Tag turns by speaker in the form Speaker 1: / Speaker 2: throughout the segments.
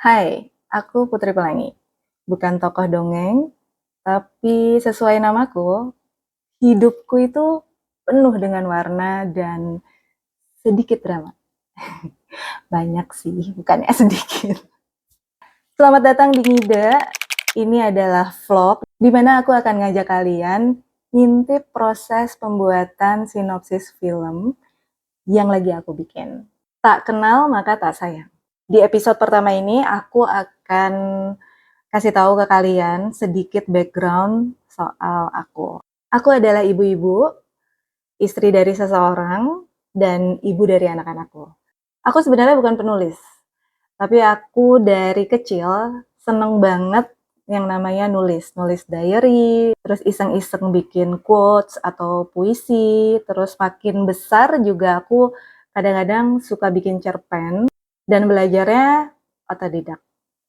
Speaker 1: Hai, aku Putri Pelangi. Bukan tokoh dongeng, tapi sesuai namaku, hidupku itu penuh dengan warna dan sedikit drama. Banyak sih, bukannya sedikit. Selamat datang di Ngida. Ini adalah vlog di mana aku akan ngajak kalian ngintip proses pembuatan sinopsis film yang lagi aku bikin. Tak kenal maka tak sayang. Di episode pertama ini aku akan kasih tahu ke kalian sedikit background soal aku. Aku adalah ibu-ibu, istri dari seseorang, dan ibu dari anak-anakku. Aku sebenarnya bukan penulis, tapi aku dari kecil seneng banget yang namanya nulis diary, terus iseng-iseng bikin quotes atau puisi, terus makin besar juga aku kadang-kadang suka bikin cerpen, dan belajarnya otodidak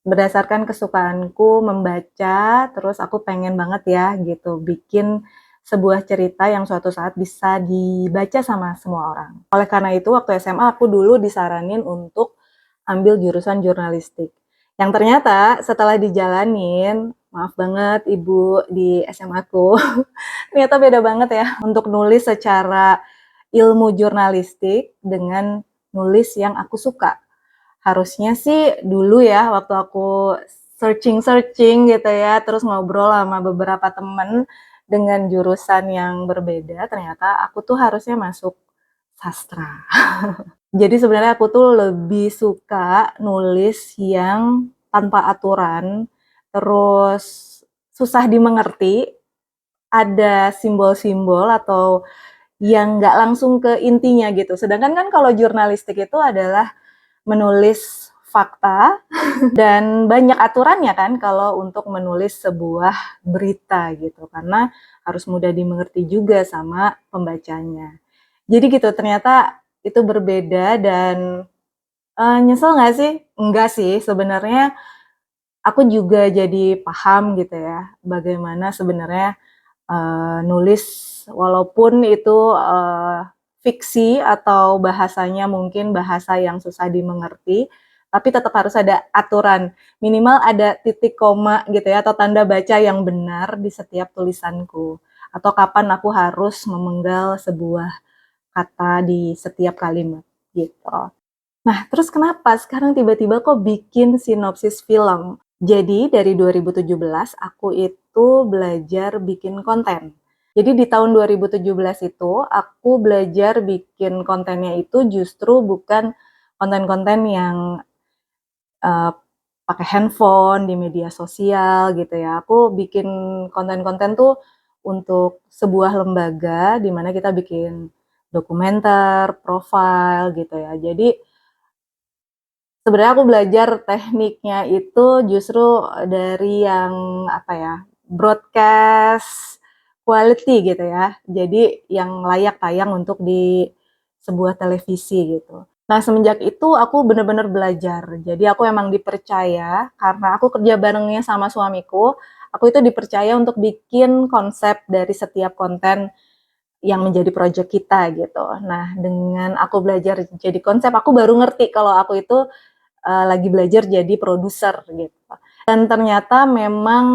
Speaker 1: berdasarkan kesukaanku membaca, terus aku pengen banget ya gitu bikin sebuah cerita yang suatu saat bisa dibaca sama semua orang. Oleh karena itu waktu SMA aku dulu disaranin untuk ambil jurusan jurnalistik. Yang ternyata setelah dijalanin, maaf banget ibu di SMA aku, ternyata beda banget ya untuk nulis secara ilmu jurnalistik dengan nulis yang aku suka. Harusnya sih dulu ya waktu aku searching gitu ya, terus ngobrol sama beberapa temen dengan jurusan yang berbeda, ternyata aku tuh harusnya masuk sastra. Jadi sebenarnya aku tuh lebih suka nulis yang tanpa aturan, terus susah dimengerti, ada simbol-simbol atau yang nggak langsung ke intinya gitu. Sedangkan kan kalau jurnalistik itu adalah menulis fakta dan banyak aturannya kan kalau untuk menulis sebuah berita gitu, karena harus mudah dimengerti juga sama pembacanya. Jadi gitu, ternyata itu berbeda dan nyesel nggak sih? Enggak sih, sebenarnya aku juga jadi paham gitu ya, bagaimana sebenarnya nulis walaupun itu fiksi atau bahasanya mungkin bahasa yang susah dimengerti, tapi tetap harus ada aturan. Minimal ada titik koma gitu ya, atau tanda baca yang benar di setiap tulisanku. Atau kapan aku harus memenggal sebuah kata di setiap kalimat gitu. Nah, terus kenapa sekarang tiba-tiba kok bikin sinopsis film? Jadi dari 2017 aku itu belajar bikin konten. Jadi di tahun 2017 itu aku belajar bikin kontennya itu justru bukan konten-konten yang uh, pakai handphone di media sosial gitu ya. Aku bikin konten-konten tuh untuk sebuah lembaga di mana kita bikin dokumenter, profile gitu ya. Jadi sebenarnya aku belajar tekniknya itu justru dari yang apa ya, broadcast quality gitu ya. Jadi yang layak tayang untuk di sebuah televisi gitu. Nah semenjak itu aku benar-benar belajar. Jadi aku emang dipercaya karena aku kerja barengnya sama suamiku. Aku itu dipercaya untuk bikin konsep dari setiap konten yang menjadi project kita gitu. Nah dengan aku belajar jadi konsep, aku baru ngerti kalau aku itu lagi belajar jadi produser gitu. Dan ternyata memang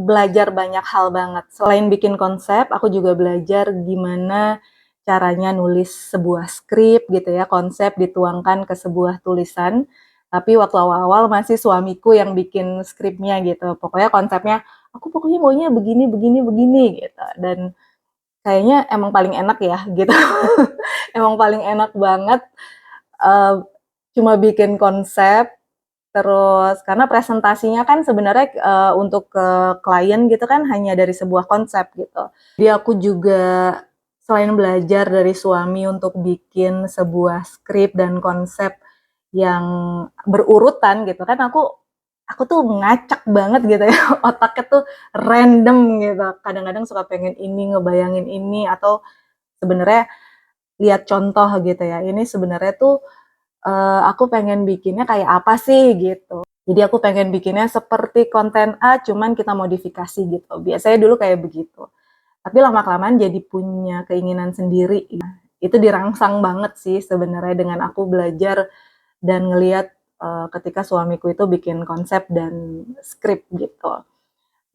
Speaker 1: belajar banyak hal banget. Selain bikin konsep, aku juga belajar gimana caranya nulis sebuah skrip gitu ya, konsep dituangkan ke sebuah tulisan. Tapi waktu awal-awal masih suamiku yang bikin skripnya gitu. Pokoknya konsepnya, aku pokoknya maunya begini, begini, begini gitu. Dan kayaknya emang paling enak ya gitu. Emang paling enak banget uh, cuma bikin konsep. Terus karena presentasinya kan sebenarnya untuk ke klien gitu kan hanya dari sebuah konsep gitu. Jadi aku juga selain belajar dari suami untuk bikin sebuah skrip dan konsep yang berurutan gitu kan, aku tuh ngacak banget gitu ya, otaknya tuh random gitu. Kadang-kadang suka pengen ini, ngebayangin ini, atau sebenarnya lihat contoh gitu ya. Ini sebenarnya tuh aku pengen bikinnya kayak apa sih gitu. Jadi aku pengen bikinnya seperti konten A, cuman kita modifikasi gitu. Biasanya dulu kayak begitu. Tapi lama-kelamaan jadi punya keinginan sendiri. Itu dirangsang banget sih sebenarnya dengan aku belajar dan ngelihat ketika suamiku itu bikin konsep dan skrip gitu.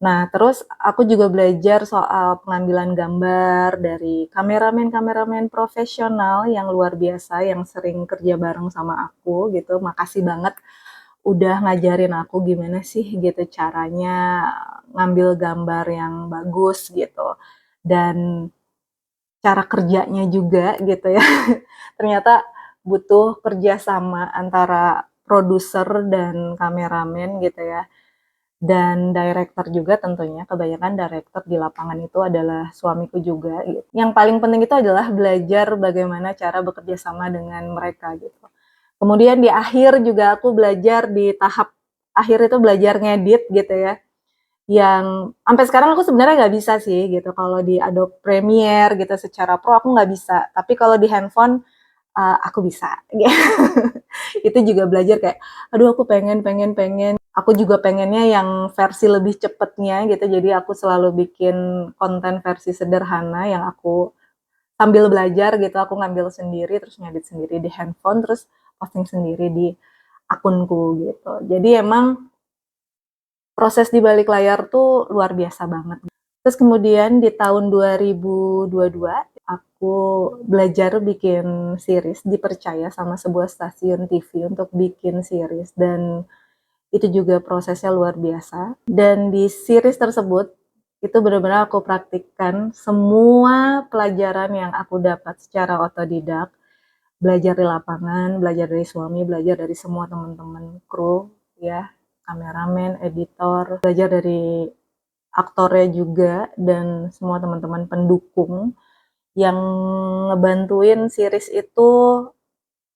Speaker 1: Nah, terus aku juga belajar soal pengambilan gambar dari kameramen-kameramen profesional yang luar biasa, yang sering kerja bareng sama aku gitu. Makasih banget udah ngajarin aku gimana sih gitu caranya ngambil gambar yang bagus gitu. Dan cara kerjanya juga gitu ya. Ternyata butuh kerjasama antara produser dan kameramen gitu ya. Dan director juga tentunya, kebanyakan director di lapangan itu adalah suamiku juga gitu. Yang paling penting itu adalah belajar bagaimana cara bekerja sama dengan mereka gitu. Kemudian di akhir juga aku belajar di tahap akhir itu belajar ngedit gitu ya. Yang sampai sekarang aku sebenarnya nggak bisa sih gitu. Kalau di Adobe Premiere gitu secara pro aku nggak bisa. Tapi kalau di handphone aku bisa. Itu juga belajar kayak, aduh aku pengen. Aku juga pengennya yang versi lebih cepetnya gitu. Jadi aku selalu bikin konten versi sederhana yang aku sambil belajar gitu. Aku ngambil sendiri, terus ngedit sendiri di handphone, terus posting sendiri di akunku gitu. Jadi emang proses di balik layar tuh luar biasa banget. Terus kemudian di tahun 2022 aku belajar bikin series, dipercaya sama sebuah stasiun TV untuk bikin series dan itu juga prosesnya luar biasa. Dan di series tersebut itu benar-benar aku praktikkan semua pelajaran yang aku dapat secara otodidak, belajar di lapangan, belajar dari suami, belajar dari semua teman-teman kru ya, kameramen, editor, belajar dari aktornya juga dan semua teman-teman pendukung yang ngebantuin series itu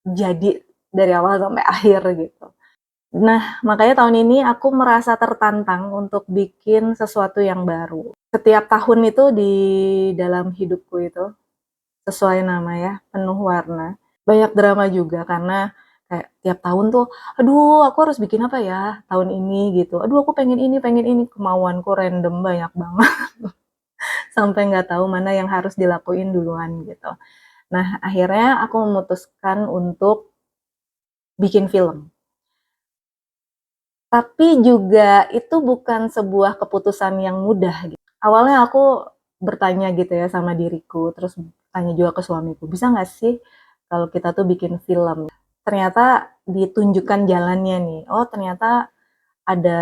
Speaker 1: jadi dari awal sampai akhir gitu. Nah, makanya tahun ini aku merasa tertantang untuk bikin sesuatu yang baru. Setiap tahun itu di dalam hidupku itu sesuai nama ya, penuh warna. Banyak drama juga karena kayak tiap tahun tuh, aduh aku harus bikin apa ya tahun ini gitu. Aduh aku pengen ini, kemauanku random banyak banget. Sampai nggak tahu mana yang harus dilakuin duluan gitu. Nah, akhirnya aku memutuskan untuk bikin film. Tapi juga itu bukan sebuah keputusan yang mudah gitu. Awalnya aku bertanya gitu ya sama diriku, terus tanya juga ke suamiku, bisa nggak sih kalau kita tuh bikin film? Ternyata ditunjukkan jalannya nih, oh ternyata ada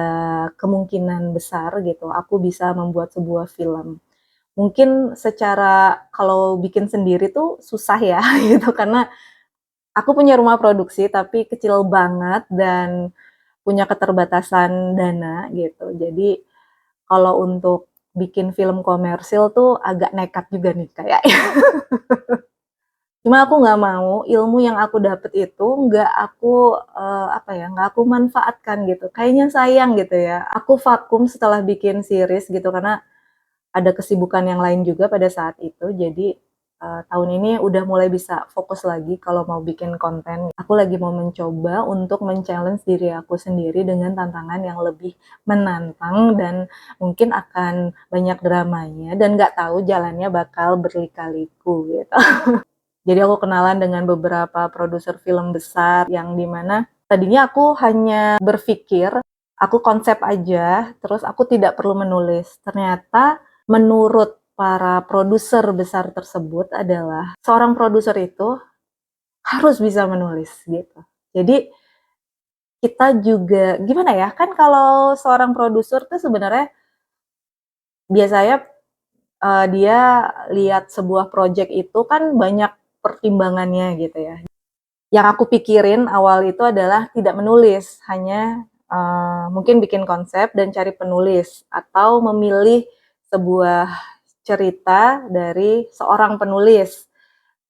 Speaker 1: kemungkinan besar gitu, aku bisa membuat sebuah film. Mungkin secara kalau bikin sendiri tuh susah ya gitu, karena aku punya rumah produksi tapi kecil banget dan punya keterbatasan dana gitu. Jadi kalau untuk bikin film komersil tuh agak nekat juga nih kayak. Cuma aku nggak mau ilmu yang aku dapet itu nggak aku apa ya, nggak aku manfaatkan gitu. Kayaknya sayang gitu ya. Aku vakum setelah bikin series gitu karena ada kesibukan yang lain juga pada saat itu. Jadi tahun ini udah mulai bisa fokus lagi kalau mau bikin konten. Aku lagi mau mencoba untuk men-challenge diri aku sendiri dengan tantangan yang lebih menantang dan mungkin akan banyak dramanya dan nggak tahu jalannya bakal berlika-liku gitu. Jadi aku kenalan dengan beberapa produser film besar yang dimana tadinya aku hanya berpikir, aku konsep aja, terus aku tidak perlu menulis. Ternyata menurut para produser besar tersebut adalah seorang produser itu harus bisa menulis gitu. Jadi kita juga gimana ya, kan kalau seorang produser tuh sebenarnya biasanya dia lihat sebuah project itu kan banyak pertimbangannya gitu ya. Yang aku pikirin awal itu adalah tidak menulis, hanya mungkin bikin konsep dan cari penulis atau memilih sebuah cerita dari seorang penulis.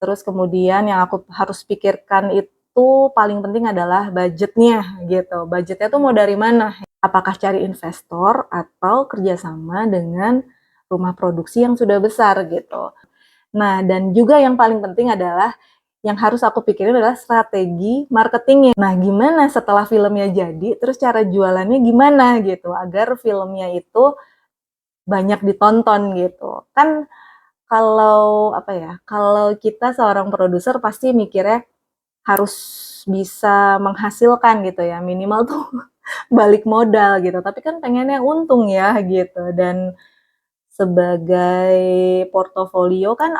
Speaker 1: Terus kemudian yang aku harus pikirkan itu paling penting adalah budgetnya gitu. Budgetnya tuh mau dari mana? Apakah cari investor atau kerjasama dengan rumah produksi yang sudah besar gitu. Nah, dan juga yang paling penting adalah yang harus aku pikirin adalah strategi marketingnya. Nah, gimana setelah filmnya jadi, terus cara jualannya gimana gitu, agar filmnya itu banyak ditonton gitu. Kan kalau apa ya, kalau kita seorang produser pasti mikirnya harus bisa menghasilkan gitu ya, minimal tuh balik modal gitu, tapi kan pengennya untung ya gitu. Dan sebagai portofolio kan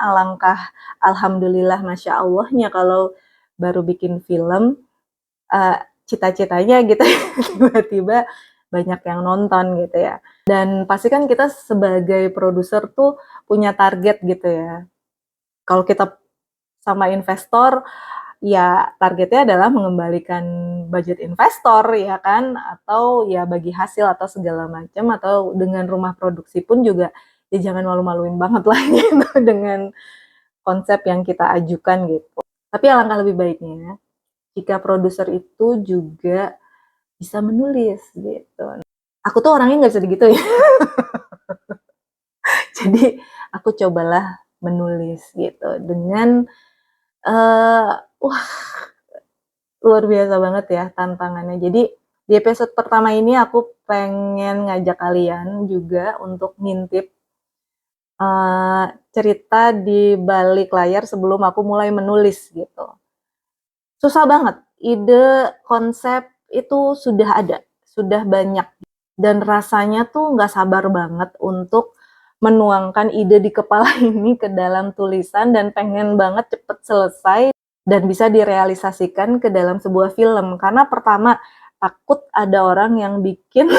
Speaker 1: alhamdulillah Masya Allahnya kalau baru bikin film, cita-citanya gitu tiba-tiba banyak yang nonton gitu ya. Dan pasti kan kita sebagai produser tuh punya target gitu ya. Kalau kita sama investor, ya targetnya adalah mengembalikan budget investor ya kan, atau ya bagi hasil atau segala macam, atau dengan rumah produksi pun juga ya jangan malu-maluin banget lah gitu dengan konsep yang kita ajukan gitu. Tapi alangkah lebih baiknya jika produser itu juga bisa menulis gitu. Aku tuh orangnya nggak bisa gitu ya. Jadi aku cobalah menulis gitu dengan wah, luar biasa banget ya tantangannya. Jadi di episode pertama ini aku pengen ngajak kalian juga untuk ngintip cerita di balik layar sebelum aku mulai menulis gitu. Susah banget, ide, konsep itu sudah ada, sudah banyak. Dan rasanya tuh nggak sabar banget untuk menuangkan ide di kepala ini ke dalam tulisan dan pengen banget cepet selesai dan bisa direalisasikan ke dalam sebuah film. Karena pertama, takut ada orang yang bikin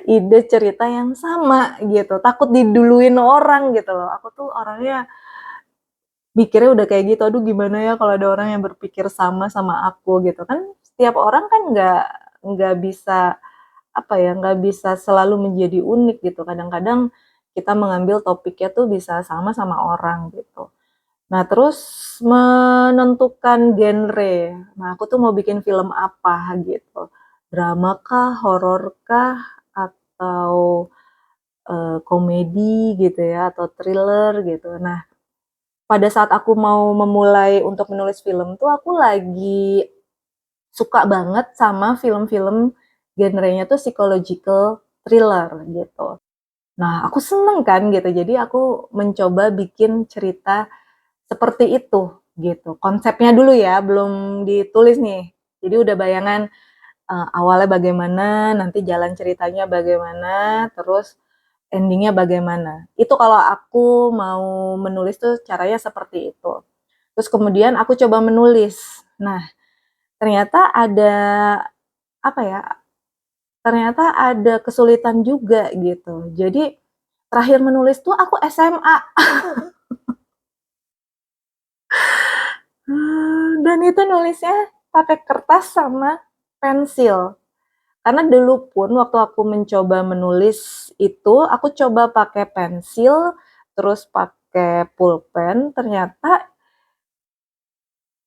Speaker 1: ide cerita yang sama gitu. Takut diduluin orang gitu loh. Aku tuh orangnya mikirnya udah kayak gitu, aduh gimana ya kalau ada orang yang berpikir sama aku gitu kan. Setiap orang kan nggak bisa apa ya, nggak bisa selalu menjadi unik gitu. Kadang-kadang kita mengambil topiknya tuh bisa sama orang gitu. Nah, terus menentukan genre. Nah, aku tuh mau bikin film apa gitu. Drama kah, horor kah, atau komedi gitu ya, atau thriller gitu. Nah, pada saat aku mau memulai untuk menulis film tuh aku lagi suka banget sama film-film genrenya tuh psychological thriller gitu. Nah, aku seneng kan gitu. Jadi aku mencoba bikin cerita seperti itu gitu. Konsepnya dulu ya, belum ditulis nih. Jadi udah bayangan awalnya bagaimana, nanti jalan ceritanya bagaimana, terus endingnya bagaimana. Itu kalau aku mau menulis tuh caranya seperti itu. Terus kemudian aku coba menulis. Nah, ternyata ada apa ya? Ternyata ada kesulitan juga gitu. Jadi terakhir menulis tuh aku SMA. Dan itu nulisnya pakai kertas sama pensil. Karena dulu pun waktu aku mencoba menulis itu, aku coba pakai pensil, terus pakai pulpen, ternyata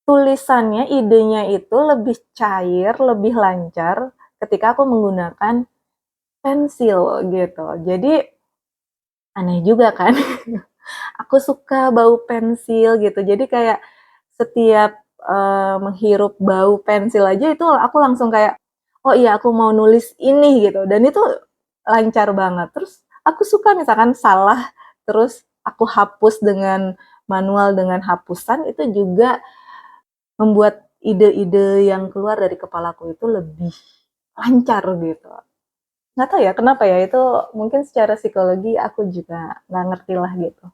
Speaker 1: tulisannya, idenya itu lebih cair, lebih lancar ketika aku menggunakan pensil gitu. Jadi aneh juga kan. Aku suka bau pensil gitu. Jadi kayak setiap menghirup bau pensil aja itu aku langsung kayak, oh iya aku mau nulis ini gitu. Dan itu lancar banget. Terus aku suka misalkan salah, terus aku hapus dengan manual dengan hapusan, itu juga membuat ide-ide yang keluar dari kepalaku itu lebih lancar gitu. Nggak tahu ya kenapa ya, itu mungkin secara psikologi aku juga nggak ngerti lah gitu.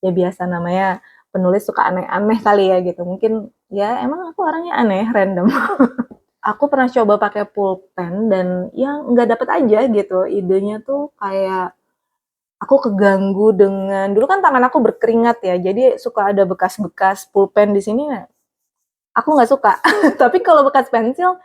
Speaker 1: Ya biasa namanya penulis suka aneh-aneh kali ya gitu. Mungkin ya emang aku orangnya aneh, random. Aku pernah coba pakai pulpen dan ya nggak dapet aja gitu. Idenya tuh kayak aku keganggu dengan, dulu kan tangan aku berkeringat ya, jadi suka ada bekas-bekas pulpen di sini. Aku nggak suka. Tapi kalau bekas pensil,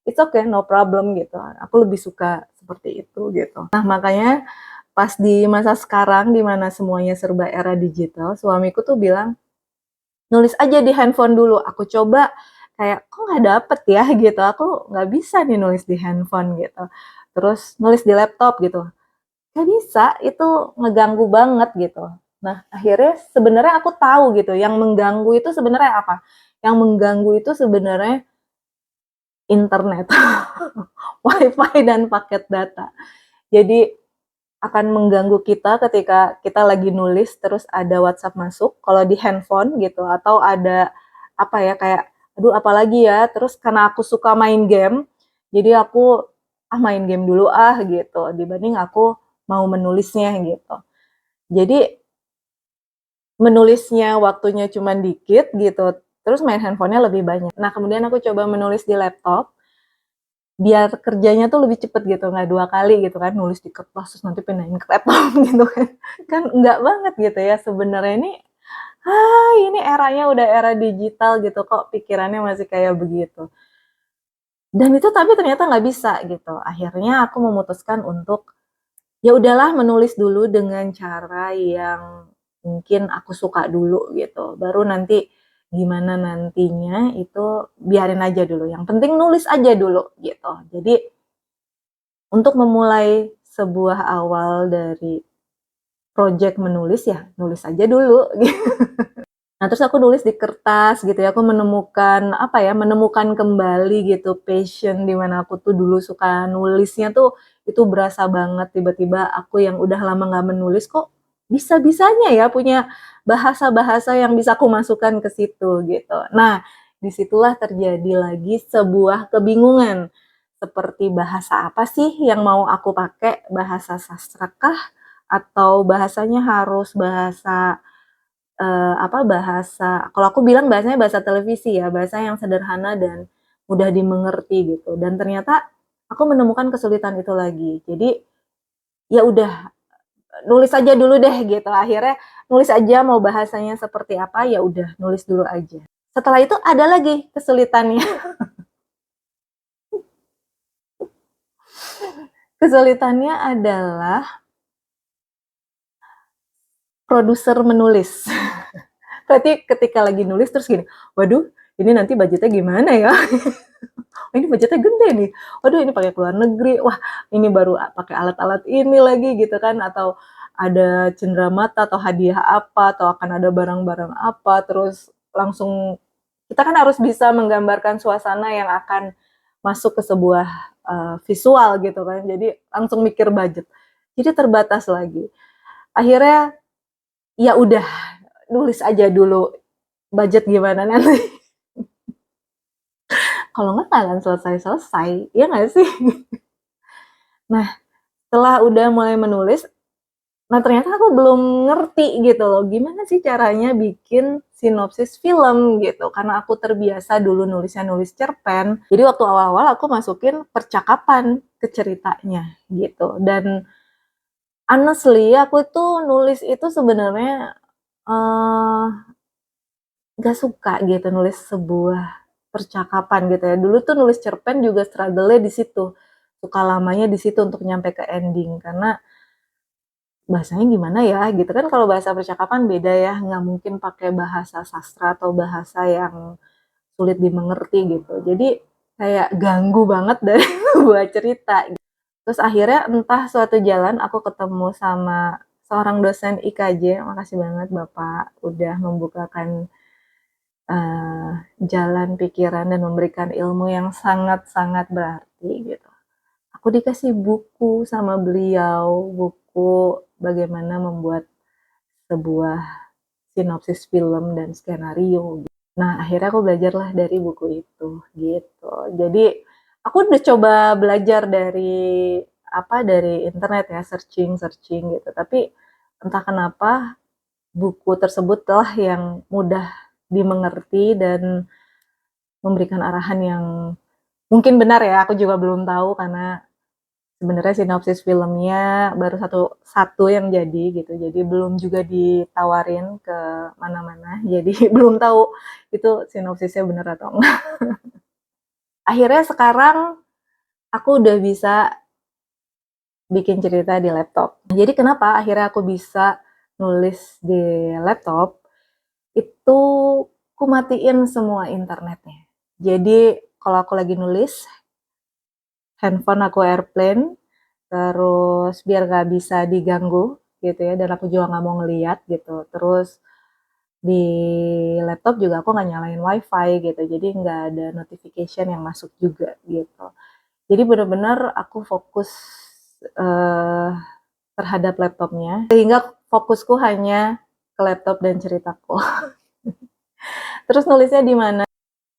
Speaker 1: it's okay, no problem gitu. Aku lebih suka seperti itu gitu. Nah makanya pas di masa sekarang di mana semuanya serba era digital, suamiku tuh bilang, nulis aja di handphone dulu. Aku coba kayak, kok nggak dapet ya gitu. Aku nggak bisa nih nulis di handphone gitu. Terus nulis di laptop gitu. Nggak bisa, itu ngeganggu banget gitu. Nah akhirnya sebenarnya aku tahu gitu, yang mengganggu itu sebenarnya apa? Yang mengganggu itu sebenarnya internet, wifi dan paket data. Jadi akan mengganggu kita ketika kita lagi nulis terus ada WhatsApp masuk, kalau di handphone gitu, atau apa ya, kayak aduh apalagi ya, terus karena aku suka main game, jadi aku main game dulu gitu, dibanding aku mau menulisnya gitu. Jadi menulisnya waktunya cuman dikit gitu, terus main handphonenya lebih banyak. Nah kemudian aku coba menulis di laptop, biar kerjanya tuh lebih cepet gitu, nggak 2 kali gitu kan, nulis di kertas terus nanti pindahin ke laptop gitu kan. Kan nggak banget gitu ya sebenarnya ini eranya udah era digital gitu kok pikirannya masih kayak begitu. Dan itu tapi ternyata nggak bisa gitu. Akhirnya aku memutuskan untuk ya udahlah menulis dulu dengan cara yang mungkin aku suka dulu gitu. Baru nanti gimana nantinya itu biarin aja dulu. Yang penting nulis aja dulu gitu. Jadi untuk memulai sebuah awal dari project menulis ya nulis aja dulu gitu. Nah, terus aku nulis di kertas gitu ya, aku menemukan, apa ya, menemukan kembali gitu passion di mana aku tuh dulu suka nulisnya tuh, itu berasa banget tiba-tiba aku yang udah lama nggak menulis kok bisa-bisanya ya punya bahasa-bahasa yang bisa aku masukkan ke situ gitu. Nah, disitulah terjadi lagi sebuah kebingungan, seperti bahasa apa sih yang mau aku pakai, bahasa sastra kah? Atau bahasanya harus bahasa bahasa kalau aku bilang bahasanya bahasa televisi ya, bahasa yang sederhana dan mudah dimengerti gitu. Dan ternyata aku menemukan kesulitan itu lagi. Jadi ya udah nulis aja dulu deh gitu. Akhirnya nulis aja mau bahasanya seperti apa ya udah nulis dulu aja. Setelah itu ada lagi kesulitannya. Kesulitannya adalah produser menulis. Berarti ketika lagi nulis terus gini, waduh ini nanti budgetnya gimana ya? Ini budgetnya gede nih, waduh ini pakai keluar negeri, wah ini baru pakai alat-alat ini lagi gitu kan, atau ada cenderamata atau hadiah apa, atau akan ada barang-barang apa, terus langsung kita kan harus bisa menggambarkan suasana yang akan masuk ke sebuah visual gitu kan, jadi langsung mikir budget, jadi terbatas lagi. Akhirnya ya udah nulis aja dulu budget gimana nanti. Kalau nggak akan selesai-selesai, ya nggak sih? Nah, setelah udah mulai menulis, nah ternyata aku belum ngerti gitu loh, gimana sih caranya bikin sinopsis film gitu, karena aku terbiasa dulu nulisnya nulis cerpen, jadi waktu awal-awal aku masukin percakapan ke ceritanya gitu, dan honestly aku itu nulis itu sebenarnya uh, gak suka gitu nulis sebuah percakapan gitu ya, dulu tuh nulis cerpen juga struggle-nya di situ, suka lamanya di situ untuk nyampe ke ending, karena bahasanya gimana ya gitu kan, kalau bahasa percakapan beda ya, nggak mungkin pakai bahasa sastra atau bahasa yang sulit dimengerti gitu. Jadi kayak ganggu banget dari buat cerita. Terus akhirnya entah suatu jalan aku ketemu sama seorang dosen IKJ, makasih banget Bapak udah membukakan uh, jalan pikiran dan memberikan ilmu yang sangat-sangat berarti gitu. Aku dikasih buku sama beliau, buku bagaimana membuat sebuah sinopsis film dan skenario. Nah, akhirnya aku belajarlah dari buku itu, gitu. Jadi, aku udah coba belajar dari internet ya, searching gitu. Tapi entah kenapa buku tersebut telah yang mudah dimengerti dan memberikan arahan yang mungkin benar ya, aku juga belum tahu karena sebenarnya sinopsis filmnya baru satu yang jadi gitu, jadi belum juga ditawarin ke mana-mana, jadi belum tahu itu sinopsisnya bener atau enggak. Akhirnya sekarang aku udah bisa bikin cerita di laptop. Jadi kenapa akhirnya aku bisa nulis di laptop, itu aku matiin semua internetnya. Jadi kalau aku lagi nulis, handphone aku airplane, terus biar gak bisa diganggu gitu ya, dan aku juga nggak mau ngeliat gitu. Terus di laptop juga aku nggak nyalain wifi gitu, jadi nggak ada notification yang masuk juga gitu. Jadi benar-benar aku fokus eh, terhadap laptopnya, sehingga fokusku hanya ke laptop dan ceritaku. Terus nulisnya di mana?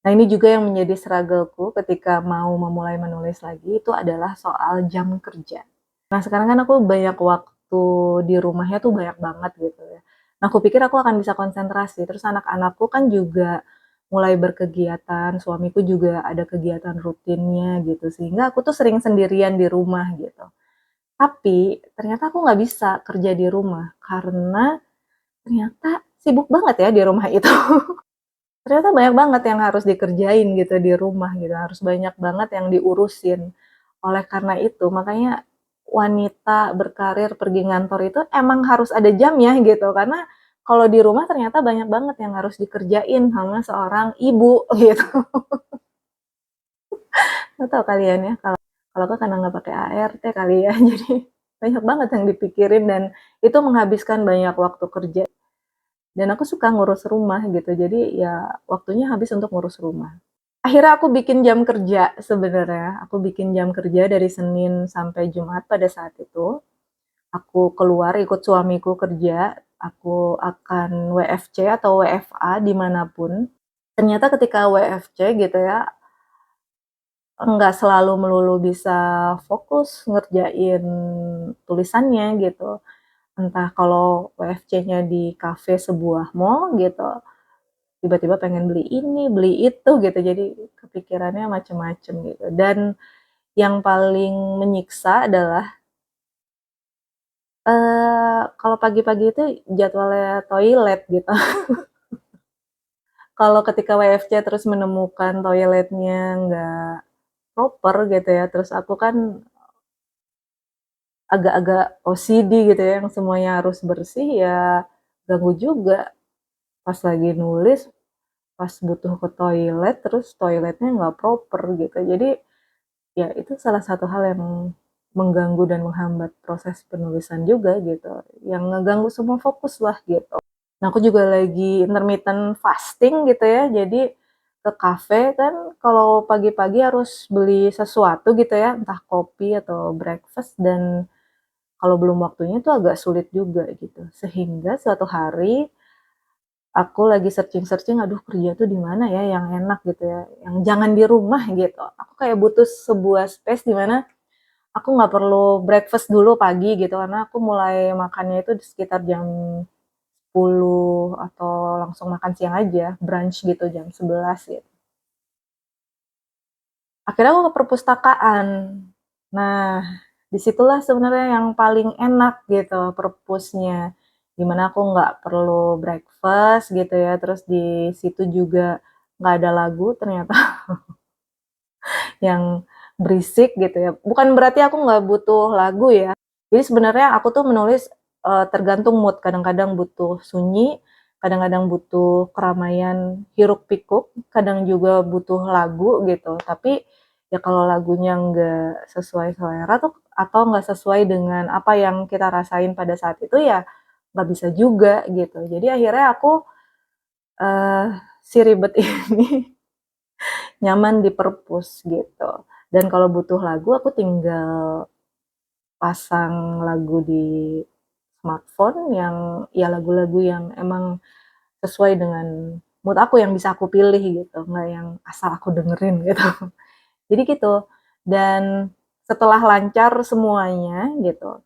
Speaker 1: Nah, ini juga yang menjadi struggle-ku ketika mau memulai menulis lagi, itu adalah soal jam kerja. Nah, sekarang kan aku banyak waktu di rumahnya tuh banyak banget gitu ya. Nah, aku pikir aku akan bisa konsentrasi, terus anak-anakku kan juga mulai berkegiatan, suamiku juga ada kegiatan rutinnya gitu, sehingga aku tuh sering sendirian di rumah gitu. Tapi ternyata aku nggak bisa kerja di rumah karena ternyata sibuk banget ya di rumah itu. Ternyata banyak banget yang harus dikerjain gitu di rumah gitu, harus banyak banget yang diurusin. Oleh karena itu, makanya wanita berkarir pergi ngantor itu emang harus ada jamnya gitu, karena kalau di rumah ternyata banyak banget yang harus dikerjain sama seorang ibu gitu. Nggak tahu kalian ya, kalau aku karena nggak pakai ART kali ya, jadi banyak banget yang dipikirin dan itu menghabiskan banyak waktu kerja. Dan aku suka ngurus rumah gitu, jadi ya waktunya habis untuk ngurus rumah. Akhirnya aku bikin jam kerja sebenarnya. Aku bikin jam kerja dari Senin sampai Jumat pada saat itu. Aku keluar ikut suamiku kerja. Aku akan WFC atau WFA dimanapun. Ternyata ketika WFC gitu ya, nggak selalu melulu bisa fokus ngerjain tulisannya gitu. Entah kalau WFC-nya di kafe sebuah mall gitu, tiba-tiba pengen beli ini, beli itu gitu. Jadi kepikirannya macem-macem gitu. Dan yang paling menyiksa adalah kalau pagi-pagi itu jadwalnya toilet gitu. Kalau ketika WFC terus menemukan toiletnya nggak proper gitu ya, terus aku kan agak-agak OCD gitu ya, yang semuanya harus bersih ya ganggu juga. Pas lagi nulis, pas butuh ke toilet, terus toiletnya nggak proper gitu. Jadi ya itu salah satu hal yang mengganggu dan menghambat proses penulisan juga gitu, yang ngeganggu semua fokus lah gitu. Nah, aku juga lagi intermittent fasting gitu ya, jadi ke kafe kan kalau pagi-pagi harus beli sesuatu gitu ya, entah kopi atau breakfast, dan kalau belum waktunya itu agak sulit juga gitu. Sehingga suatu hari aku lagi searching-searching, aduh kerja tuh di mana ya yang enak gitu ya, yang jangan di rumah gitu. Aku kayak butuh sebuah space di mana aku nggak perlu breakfast dulu pagi gitu, karena aku mulai makannya itu di sekitar jam 10 atau langsung makan siang aja, brunch gitu jam 11 gitu. Akhirnya aku ke perpustakaan. Nah, disitulah sebenarnya yang paling enak gitu perpusnya. Dimana aku nggak perlu breakfast gitu ya, terus di situ juga nggak ada lagu ternyata yang berisik gitu ya. Bukan berarti aku nggak butuh lagu ya. Jadi sebenarnya aku tuh menulis tergantung mood. Kadang-kadang butuh sunyi, kadang-kadang butuh keramaian hiruk pikuk, kadang juga butuh lagu gitu. Tapi ya kalau lagunya nggak sesuai selera tuh atau nggak sesuai dengan apa yang kita rasain pada saat itu ya nggak bisa juga gitu. Jadi akhirnya aku uh, si ribet ini nyaman di perpus gitu. Dan kalau butuh lagu aku tinggal pasang lagu di smartphone yang ya lagu-lagu yang emang sesuai dengan mood aku yang bisa aku pilih gitu, nggak yang asal aku dengerin gitu. Jadi gitu. Dan setelah lancar semuanya gitu,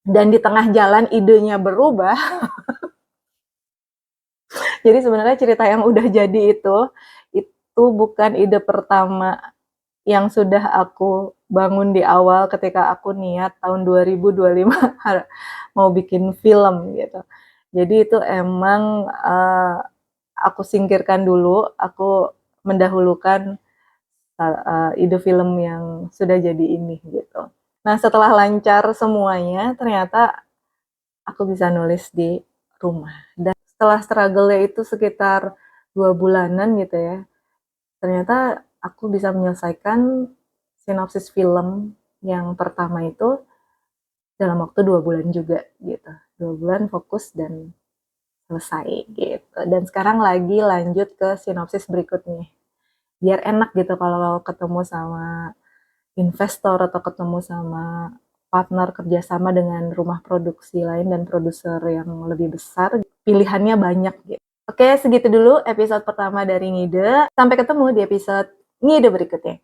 Speaker 1: dan di tengah jalan idenya berubah, jadi sebenarnya cerita yang udah jadi itu bukan ide pertama yang sudah aku bangun di awal ketika aku niat tahun 2025 mau bikin film gitu. Jadi itu emang aku singkirkan dulu, aku mendahulukan ide film yang sudah jadi ini gitu. Nah, setelah lancar semuanya, ternyata aku bisa nulis di rumah. Dan setelah struggle-nya itu sekitar 2 bulanan gitu ya, ternyata aku bisa menyelesaikan sinopsis film yang pertama itu dalam waktu 2 bulan juga gitu. 2 bulan fokus dan selesai gitu. Dan sekarang lagi lanjut ke sinopsis berikutnya. Biar enak gitu kalau ketemu sama investor atau ketemu sama partner kerjasama dengan rumah produksi lain dan produser yang lebih besar, pilihannya banyak gitu. Oke, segitu dulu episode pertama dari Ngide. Sampai ketemu di episode Ngide berikutnya.